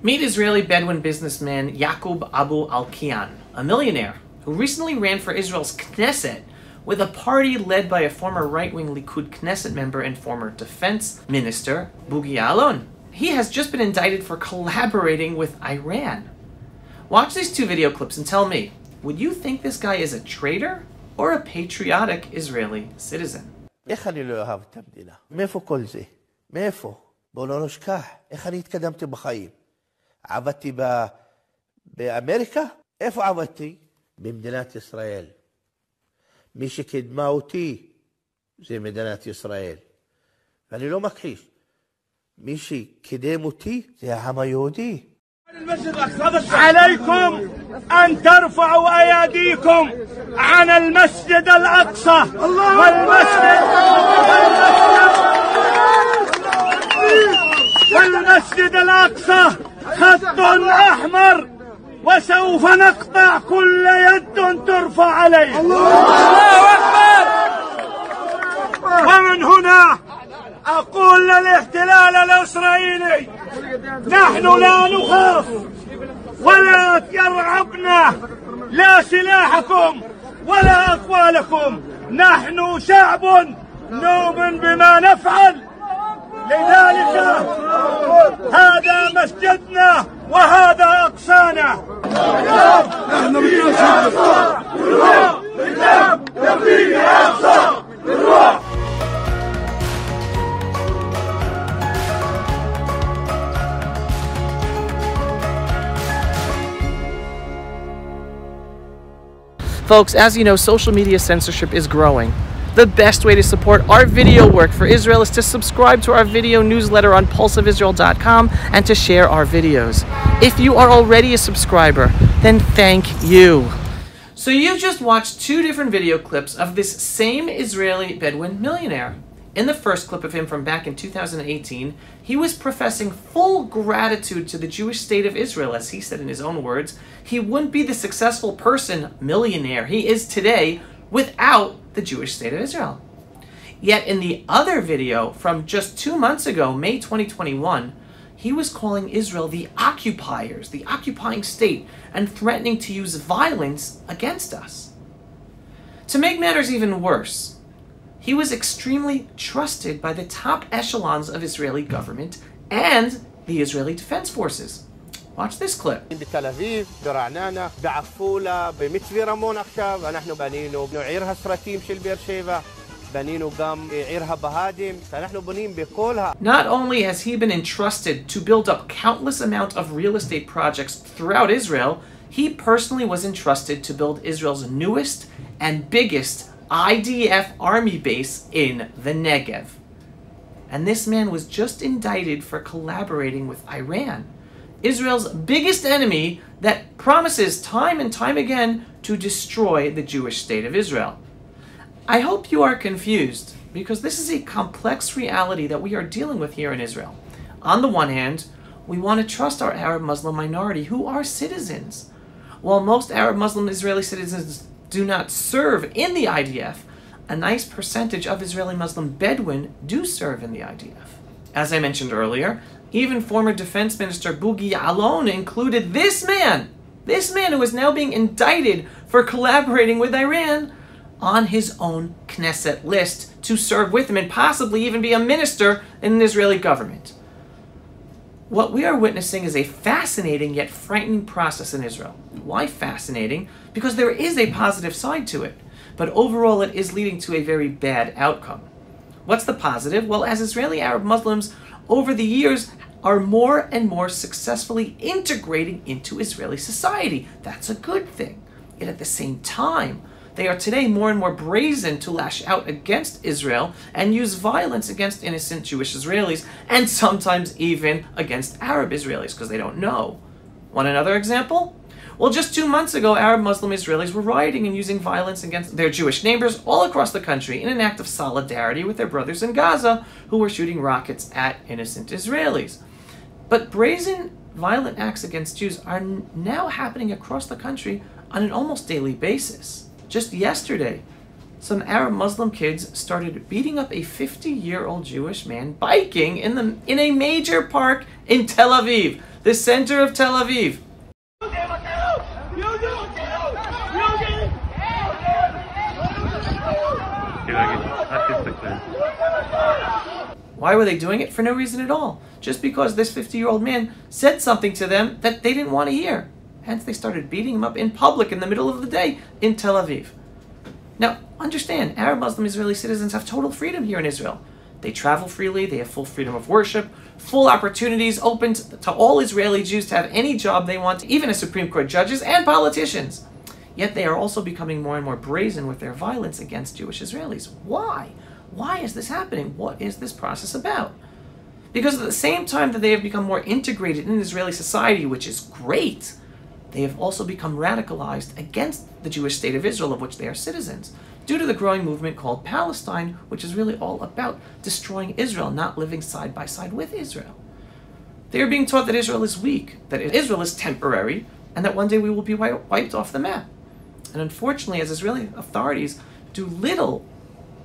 Meet Israeli Bedouin businessman Yaqub Abu Alkian, a millionaire who recently ran for Israel's Knesset with a party led by a former right-wing Likud Knesset member and former defense minister, Bughi Ya'alon. He has just been indicted for collaborating with Iran. Watch these two video clips and tell me, would you think this guy is a traitor or a patriotic Israeli citizen? איך אני לא אוהב את המדינה? מאיפה כל זה? מאיפה? בואו לא נשכח. איך אני התקדמתי בחיים? עבדתי באמריקה? איפה עבדתי? במדינת ישראל. מי שקדמה אותי זה מדינת ישראל. ואני לא מכחיש. מי שקדם אותי זה העם היהודי. عليكم أن ترفعوا أيديكم عن المسجد الأقصى والمسجد الأقصى خط أحمر وسوف نقطع كل يد ترفع عليه. الله أكبر. ومن هنا أقول للاحتلال الإسرائيلي نحن لا نخاف ولا يرعبنا لا سلاحكم ولا أقوالكم. نحن شعب نؤمن بما نفعل. لذلك هذا مسجدنا وهذا أقصانا. نحن بالروح. Folks, as you know, social media censorship is growing. The best way to support our video work for Israel is to subscribe to our video newsletter on pulseofisrael.com and to share our videos. If you are already a subscriber, then thank you. So you've just watched two different video clips of this same Israeli Bedouin millionaire. In the first clip of him from back in 2018, he was professing full gratitude to the Jewish state of Israel. As he said in his own words, he wouldn't be the successful person, millionaire, he is today without the Jewish state of Israel. Yet in the other video from just 2 months ago, May 2021, he was calling Israel the occupiers, the occupying state, and threatening to use violence against us. To make matters even worse, he was extremely trusted by the top echelons of Israeli government and the Israeli Defense Forces. Watch this clip. בתל אביב, ברעננה, בעפולה, במצפה רמון עכשיו, אנחנו בנינו עיר הסרטים של באר שבע, בנינו גם עיר הבה"דים, אנחנו בונים בכל Not only has he been entrusted to build up countless amount of real estate projects throughout Israel, he personally was entrusted to build Israel's newest and biggest IDF army base in the Negev. And this man was just indicted for collaborating with Iran, Israel's biggest enemy that promises time and time again to destroy the Jewish state of Israel. I hope you are confused, because this is a complex reality that we are dealing with here in Israel. On the one hand, we want to trust our Arab Muslim minority who are citizens. While most Arab Muslim Israeli citizens do not serve in the IDF, a nice percentage of Israeli Muslim Bedouin do serve in the IDF. As I mentioned earlier, even former Defense Minister Bughi Ya'alon included this man who is now being indicted for collaborating with Iran, on his own Knesset list to serve with him and possibly even be a minister in an Israeli government. What we are witnessing is a fascinating yet frightening process in Israel. Why fascinating? Because there is a positive side to it, but overall it is leading to a very bad outcome. What's the positive? Well, as Israeli Arab Muslims over the years are more and more successfully integrating into Israeli society. That's a good thing. Yet at the same time, they are today more and more brazen to lash out against Israel and use violence against innocent Jewish Israelis, and sometimes even against Arab Israelis because they don't know. Want another example? Well, just 2 months ago, Arab Muslim Israelis were rioting and using violence against their Jewish neighbors all across the country in an act of solidarity with their brothers in Gaza who were shooting rockets at innocent Israelis. But brazen, violent acts against Jews are now happening across the country on an almost daily basis. Just yesterday, some Arab Muslim kids started beating up a 50-year-old Jewish man biking in a major park in Tel Aviv. the center of Tel Aviv. Why were they doing it? For no reason at all. Just because this 50-year-old man said something to them that they didn't want to hear. Hence they started beating him up in public in the middle of the day in Tel Aviv. Now, understand, Arab Muslim Israeli citizens have total freedom here in Israel. They travel freely, they have full freedom of worship, full opportunities open to all Israeli Jews to have any job they want, even as Supreme Court judges and politicians. Yet they are also becoming more and more brazen with their violence against Jewish Israelis. Why? Why is this happening? What is this process about? Because at the same time that they have become more integrated in Israeli society, which is great, they have also become radicalized against the Jewish state of Israel, of which they are citizens, due to the growing movement called Palestine, which is really all about destroying Israel, not living side by side with Israel. They are being taught that Israel is weak, that Israel is temporary, and that one day we will be wiped off the map. And unfortunately, as Israeli authorities do little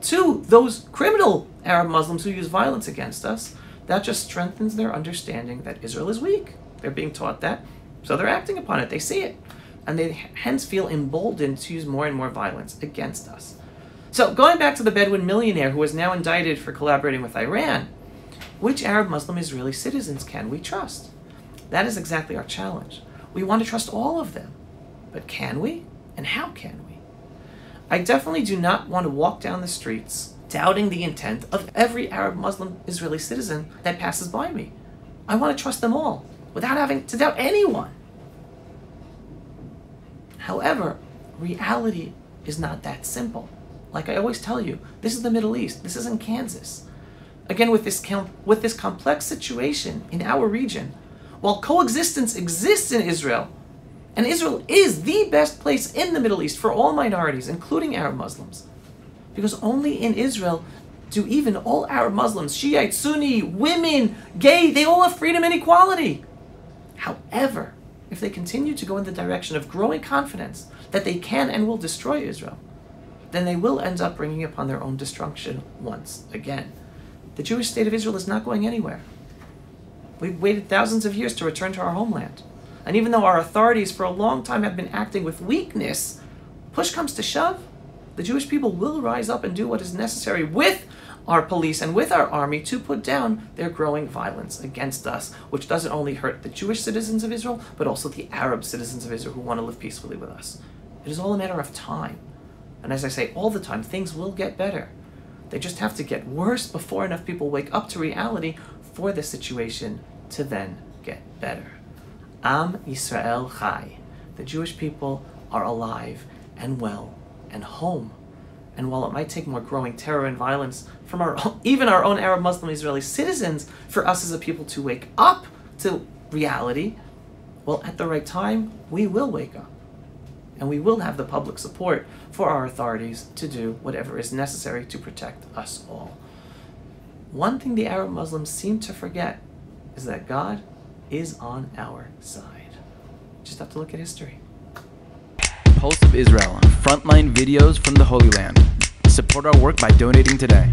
to those criminal Arab Muslims who use violence against us, that just strengthens their understanding that Israel is weak. They're being taught that, so they're acting upon it. They see it. And they hence feel emboldened to use more and more violence against us. So going back to the Bedouin millionaire who is now indicted for collaborating with Iran, which Arab Muslim Israeli citizens can we trust? That is exactly our challenge. We want to trust all of them. But can we? And how can we? I definitely do not want to walk down the streets doubting the intent of every Arab Muslim Israeli citizen that passes by me. I want to trust them all without having to doubt anyone. However, reality is not that simple. Like I always tell you, this is the Middle East. This isn't Kansas. Again, with this complex situation in our region, while coexistence exists in Israel, and Israel is the best place in the Middle East for all minorities, including Arab Muslims, because only in Israel do even all Arab Muslims, Shiite, Sunni, women, gay, they all have freedom and equality. However, if they continue to go in the direction of growing confidence that they can and will destroy Israel, then they will end up bringing upon their own destruction once again. The Jewish state of Israel is not going anywhere. We've waited thousands of years to return to our homeland. And even though our authorities for a long time have been acting with weakness, push comes to shove, the Jewish people will rise up and do what is necessary with our police and with our army to put down their growing violence against us, which doesn't only hurt the Jewish citizens of Israel, but also the Arab citizens of Israel who want to live peacefully with us. It is all a matter of time. And as I say all the time, things will get better. They just have to get worse before enough people wake up to reality for the situation to then get better. Am Yisrael Chai. The Jewish people are alive and well and home. And while it might take more growing terror and violence from even our own Arab Muslim Israeli citizens for us as a people to wake up to reality, well, at the right time, we will wake up. And we will have the public support for our authorities to do whatever is necessary to protect us all. One thing the Arab Muslims seem to forget is that God is on our side. Just have to look at history. Pulse of Israel, frontline videos from the Holy Land. Support our work by donating today.